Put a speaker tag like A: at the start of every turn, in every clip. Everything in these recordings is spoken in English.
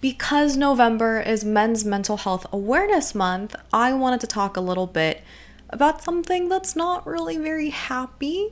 A: Because November is Men's Mental Health Awareness Month, I wanted to talk a little bit about something that's not really very happy,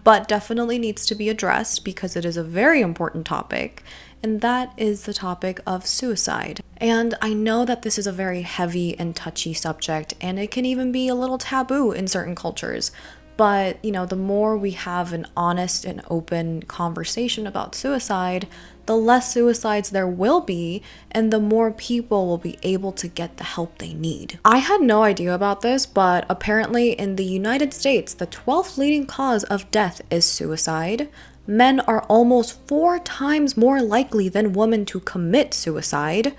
A: but definitely needs to be addressed because it is a very important topic, and that is the topic of suicide. And I know that this is a very heavy and touchy subject, and it can even be a little taboo in certain cultures. But, the more we have an honest and open conversation about suicide, the less suicides there will be, and the more people will be able to get the help they need. I had no idea about this, but apparently in the United States, the 12th leading cause of death is suicide. Men are almost 4 times more likely than women to commit suicide.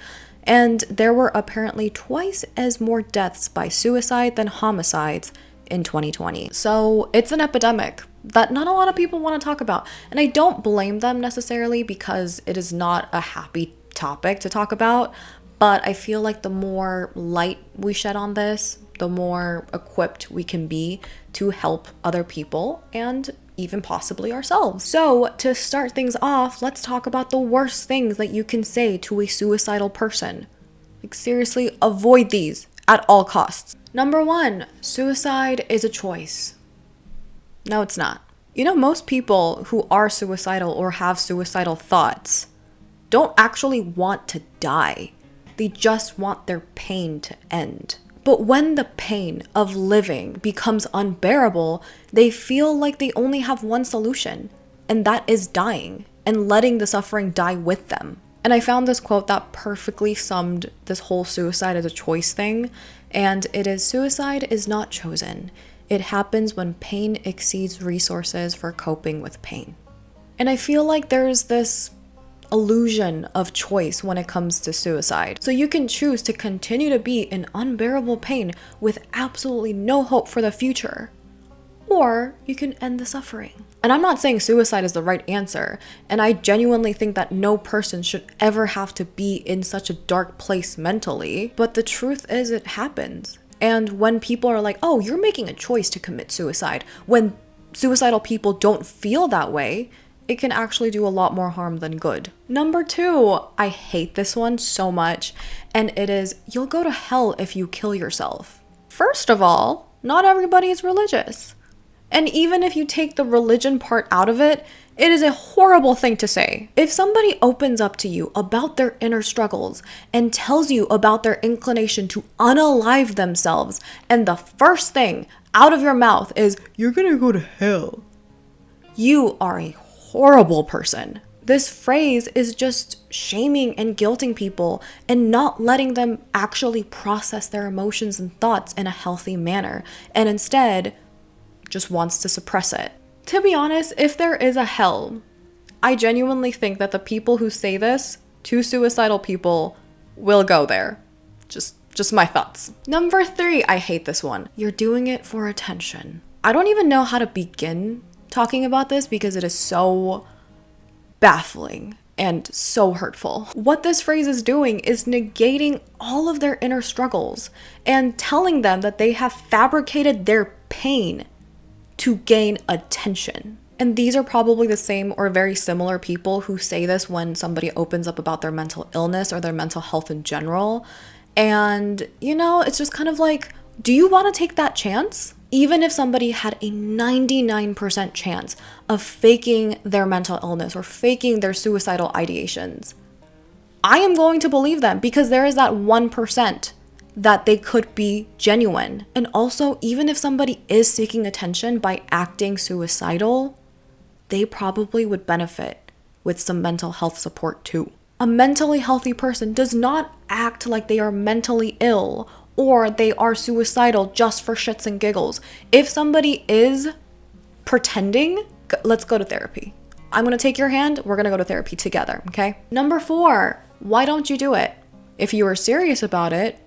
A: And there were apparently twice as more deaths by suicide than homicides in 2020. So it's an epidemic that not a lot of people want to talk about. And I don't blame them necessarily because it is not a happy topic to talk about. But I feel like the more light we shed on this, the more equipped we can be to help other people and even possibly ourselves. So to start things off, let's talk about the worst things that you can say to a suicidal person. Like, seriously, avoid these at all costs. Number 1, suicide is a choice. No, it's not. Most people who are suicidal or have suicidal thoughts don't actually want to die. They just want their pain to end. But when the pain of living becomes unbearable, they feel like they only have one solution, and that is dying and letting the suffering die with them. And I found this quote that perfectly summed this whole suicide as a choice thing, and it is, suicide is not chosen. It happens when pain exceeds resources for coping with pain. And I feel like there's this illusion of choice when it comes to suicide. So you can choose to continue to be in unbearable pain with absolutely no hope for the future, or you can end the suffering. And I'm not saying suicide is the right answer, and I genuinely think that no person should ever have to be in such a dark place mentally, but the truth is it happens. And when people are like, oh, you're making a choice to commit suicide, when suicidal people don't feel that way, it can actually do a lot more harm than good. Number 2, I hate this one so much, and it is, you'll go to hell if you kill yourself. First of all, not everybody is religious. And even if you take the religion part out of it, it is a horrible thing to say. If somebody opens up to you about their inner struggles and tells you about their inclination to unalive themselves, and the first thing out of your mouth is, you're gonna go to hell, you are a horrible person. This phrase is just shaming and guilting people and not letting them actually process their emotions and thoughts in a healthy manner, and instead just wants to suppress it. To be honest, if there is a hell, I genuinely think that the people who say this to suicidal people will go there. Just my thoughts. Number 3, I hate this one. You're doing it for attention. I don't even know how to begin talking about this because it is so baffling and so hurtful. What this phrase is doing is negating all of their inner struggles and telling them that they have fabricated their pain to gain attention. And these are probably the same or very similar people who say this when somebody opens up about their mental illness or their mental health in general. And, it's just kind of like, do you want to take that chance? Even if somebody had a 99% chance of faking their mental illness or faking their suicidal ideations, I am going to believe them because there is that 1% that they could be genuine. And also, even if somebody is seeking attention by acting suicidal, they probably would benefit with some mental health support too. A mentally healthy person does not act like they are mentally ill or they are suicidal just for shits and giggles. If somebody is pretending, let's go to therapy. I'm gonna take your hand, we're gonna go to therapy together, okay? Number 4, why don't you do it? If you are serious about it,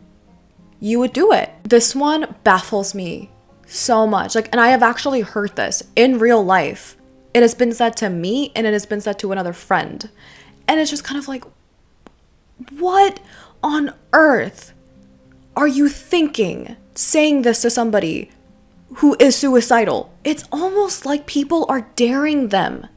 A: you would do it. This one baffles me so much. And I have actually heard this in real life. It has been said to me and it has been said to another friend. And it's just kind of like, what on earth are you thinking saying this to somebody who is suicidal? It's almost like people are daring them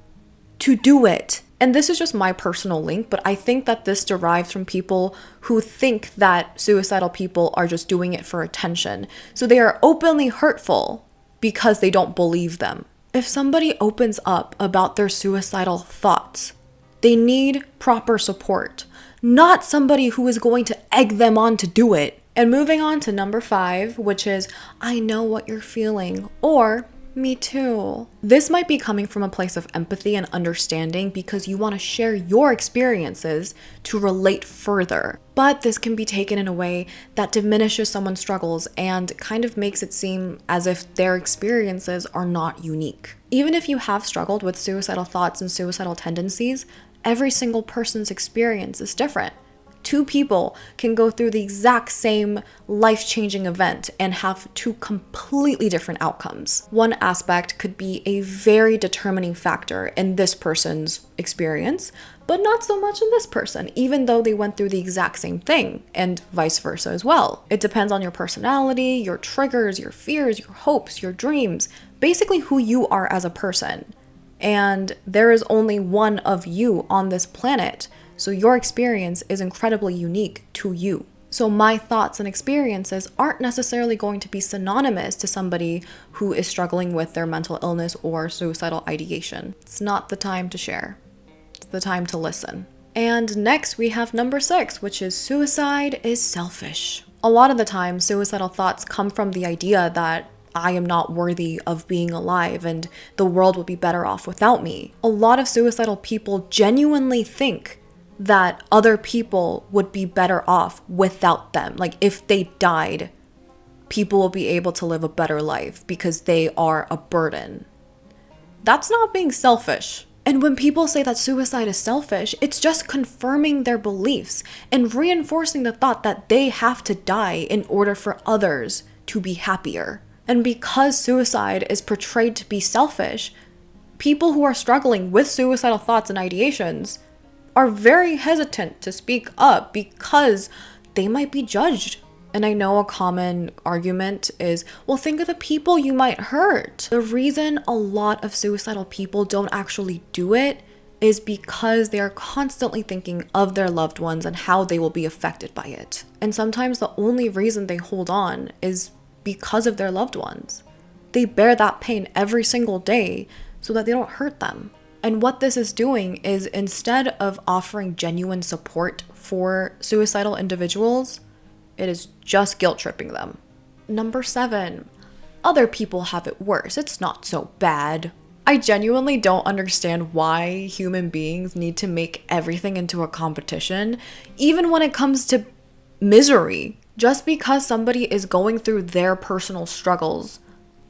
A: to do it. And this is just my personal link, but I think that this derives from people who think that suicidal people are just doing it for attention. So they are openly hurtful because they don't believe them. If somebody opens up about their suicidal thoughts, they need proper support, not somebody who is going to egg them on to do it. And moving on to number 5, which is, I know what you're feeling, or me too. This might be coming from a place of empathy and understanding because you want to share your experiences to relate further. But this can be taken in a way that diminishes someone's struggles and kind of makes it seem as if their experiences are not unique. Even if you have struggled with suicidal thoughts and suicidal tendencies, every single person's experience is different. 2 people can go through the exact same life-changing event and have 2 completely different outcomes. One aspect could be a very determining factor in this person's experience, but not so much in this person, even though they went through the exact same thing, and vice versa as well. It depends on your personality, your triggers, your fears, your hopes, your dreams, basically who you are as a person. And there is only one of you on this planet. So your experience is incredibly unique to you. So my thoughts and experiences aren't necessarily going to be synonymous to somebody who is struggling with their mental illness or suicidal ideation. It's not the time to share. It's the time to listen. And next we have number 6, which is suicide is selfish. A lot of the time, suicidal thoughts come from the idea that I am not worthy of being alive and the world would be better off without me. A lot of suicidal people genuinely think that other people would be better off without them. Like if they died, people will be able to live a better life because they are a burden. That's not being selfish. And when people say that suicide is selfish, it's just confirming their beliefs and reinforcing the thought that they have to die in order for others to be happier. And because suicide is portrayed to be selfish, people who are struggling with suicidal thoughts and ideations are very hesitant to speak up because they might be judged. And I know a common argument is, well, think of the people you might hurt. The reason a lot of suicidal people don't actually do it is because they are constantly thinking of their loved ones and how they will be affected by it. And sometimes the only reason they hold on is because of their loved ones. They bear that pain every single day so that they don't hurt them. And what this is doing is, instead of offering genuine support for suicidal individuals, it is just guilt tripping them. Number 7, other people have it worse. It's not so bad. I genuinely don't understand why human beings need to make everything into a competition, even when it comes to misery. Just because somebody is going through their personal struggles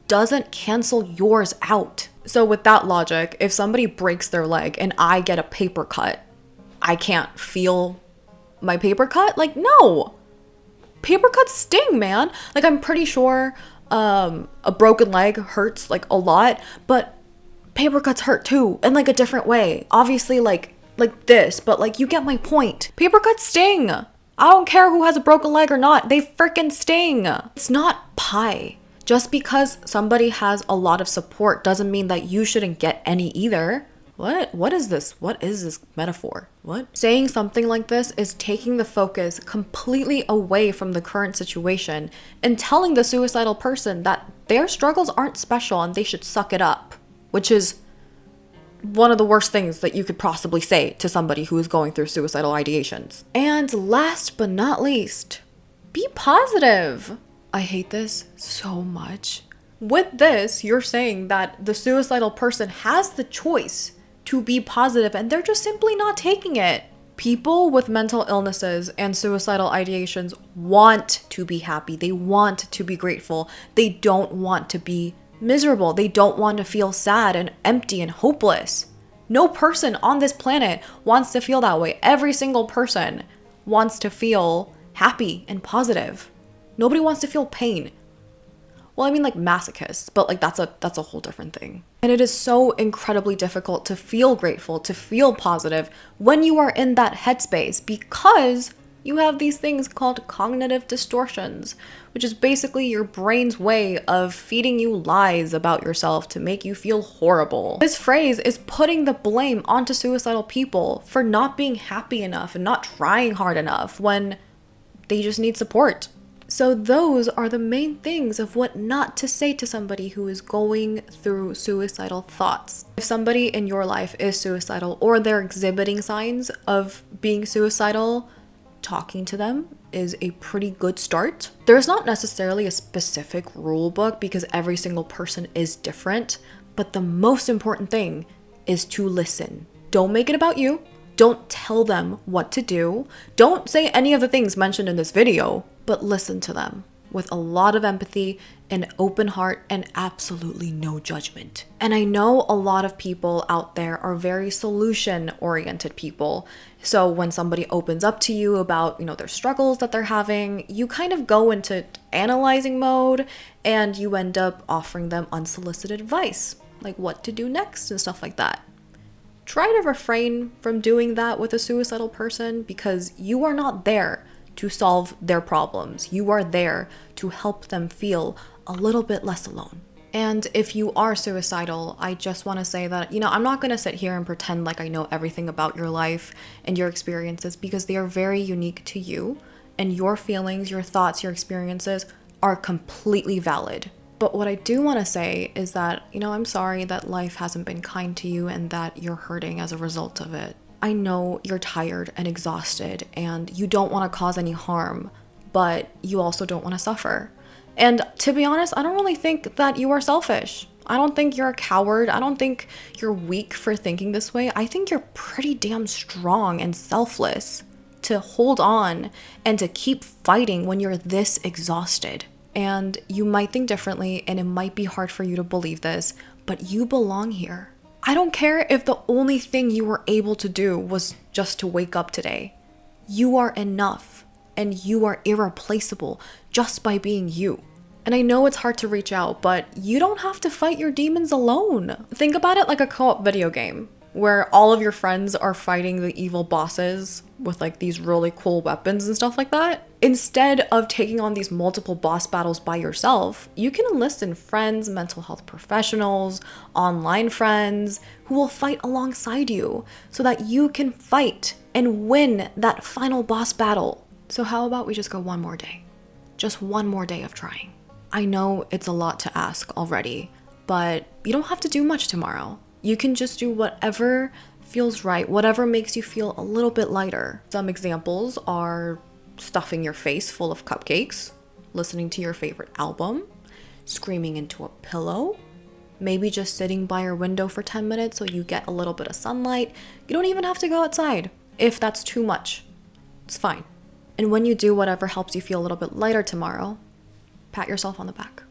A: doesn't cancel yours out. So with that logic, if somebody breaks their leg and I get a paper cut, I can't feel my paper cut? Like, no. Paper cuts sting, man. Like, I'm pretty sure a broken leg hurts like a lot, but paper cuts hurt too, in like a different way. Obviously like this, but like, you get my point. Paper cuts sting. I don't care who has a broken leg or not. They freaking sting. It's not pie. Just because somebody has a lot of support doesn't mean that you shouldn't get any either. What is this? What is this metaphor? What? Saying something like this is taking the focus completely away from the current situation and telling the suicidal person that their struggles aren't special and they should suck it up, which is one of the worst things that you could possibly say to somebody who is going through suicidal ideations. And last but not least, be positive. I hate this so much. With this, you're saying that the suicidal person has the choice to be positive and they're just simply not taking it. People with mental illnesses and suicidal ideations want to be happy. They want to be grateful. They don't want to be miserable. They don't want to feel sad and empty and hopeless. No person on this planet wants to feel that way. Every single person wants to feel happy and positive. Nobody wants to feel pain. Well, I mean like masochists, but like that's a whole different thing. And it is so incredibly difficult to feel grateful, to feel positive when you are in that headspace, because You have these things called cognitive distortions, which is basically your brain's way of feeding you lies about yourself to make you feel horrible. This phrase is putting the blame onto suicidal people for not being happy enough and not trying hard enough when they just need support. So those are the main things of what not to say to somebody who is going through suicidal thoughts. If somebody in your life is suicidal or they're exhibiting signs of being suicidal, talking to them is a pretty good start. There's not necessarily a specific rule book because every single person is different, but the most important thing is to listen. Don't make it about you. Don't tell them what to do. Don't say any of the things mentioned in this video, but listen to them with a lot of empathy, an open heart, and absolutely no judgment. And I know a lot of people out there are very solution-oriented people. So when somebody opens up to you about, their struggles that they're having, you kind of go into analyzing mode and you end up offering them unsolicited advice, like what to do next and stuff like that. Try to refrain from doing that with a suicidal person because you are not there to solve their problems. You are there to help them feel a little bit less alone. And if you are suicidal, I just want to say that, I'm not going to sit here and pretend like I know everything about your life and your experiences because they are very unique to you, and your feelings, your thoughts, your experiences are completely valid. But what I do want to say is that, I'm sorry that life hasn't been kind to you and that you're hurting as a result of it. I know you're tired and exhausted and you don't want to cause any harm, but you also don't want to suffer. And to be honest, I don't really think that you are selfish. I don't think you're a coward. I don't think you're weak for thinking this way. I think you're pretty damn strong and selfless to hold on and to keep fighting when you're this exhausted. And you might think differently and it might be hard for you to believe this, but you belong here. I don't care if the only thing you were able to do was just to wake up today. You are enough and you are irreplaceable just by being you. And I know it's hard to reach out, but you don't have to fight your demons alone. Think about it like a co-op video game where all of your friends are fighting the evil bosses with like these really cool weapons and stuff like that. Instead of taking on these multiple boss battles by yourself, you can enlist in friends, mental health professionals, online friends who will fight alongside you so that you can fight and win that final boss battle. So how about we just go one more day? Just one more day of trying. I know it's a lot to ask already, but you don't have to do much tomorrow. You can just do whatever feels right, whatever makes you feel a little bit lighter. Some examples are stuffing your face full of cupcakes, listening to your favorite album, screaming into a pillow, maybe just sitting by your window for 10 minutes so you get a little bit of sunlight. You don't even have to go outside if that's too much. It's fine. And when you do whatever helps you feel a little bit lighter tomorrow, pat yourself on the back.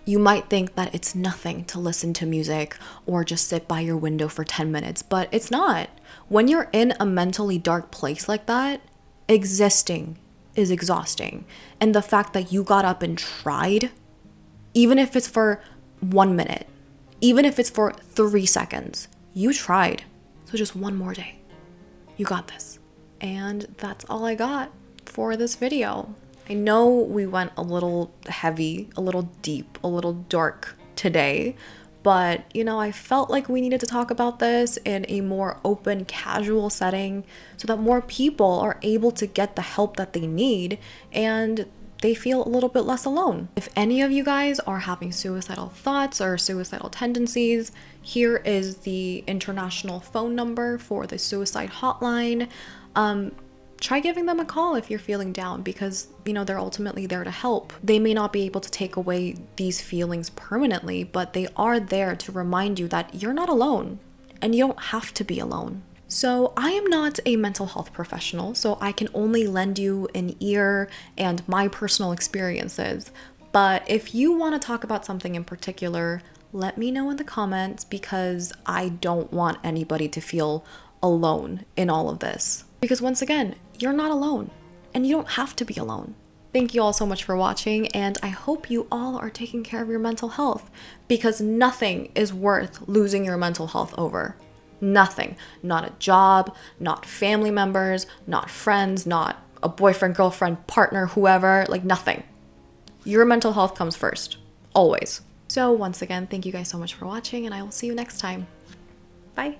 A: You might think that it's nothing to listen to music or just sit by your window for 10 minutes, but it's not. When you're in a mentally dark place like that, existing is exhausting. And the fact that you got up and tried, even if it's for 1 minute, even if it's for 3 seconds, you tried. So just one more day. You got this. And that's all I got for this video. I know we went a little heavy, a little deep, a little dark today, but I felt like we needed to talk about this in a more open, casual setting so that more people are able to get the help that they need and they feel a little bit less alone. If any of you guys are having suicidal thoughts or suicidal tendencies, here is the international phone number for the suicide hotline. Try giving them a call if you're feeling down because, they're ultimately there to help. They may not be able to take away these feelings permanently, but they are there to remind you that you're not alone and you don't have to be alone. So I am not a mental health professional, so I can only lend you an ear and my personal experiences. But if you want to talk about something in particular, let me know in the comments because I don't want anybody to feel alone in all of this. Because once again, you're not alone and you don't have to be alone. Thank you all so much for watching, and I hope you all are taking care of your mental health because nothing is worth losing your mental health over. Nothing. Not a job, not family members, not friends, not a boyfriend, girlfriend, partner, whoever, like nothing. Your mental health comes first, always. So once again, thank you guys so much for watching, and I will see you next time. Bye.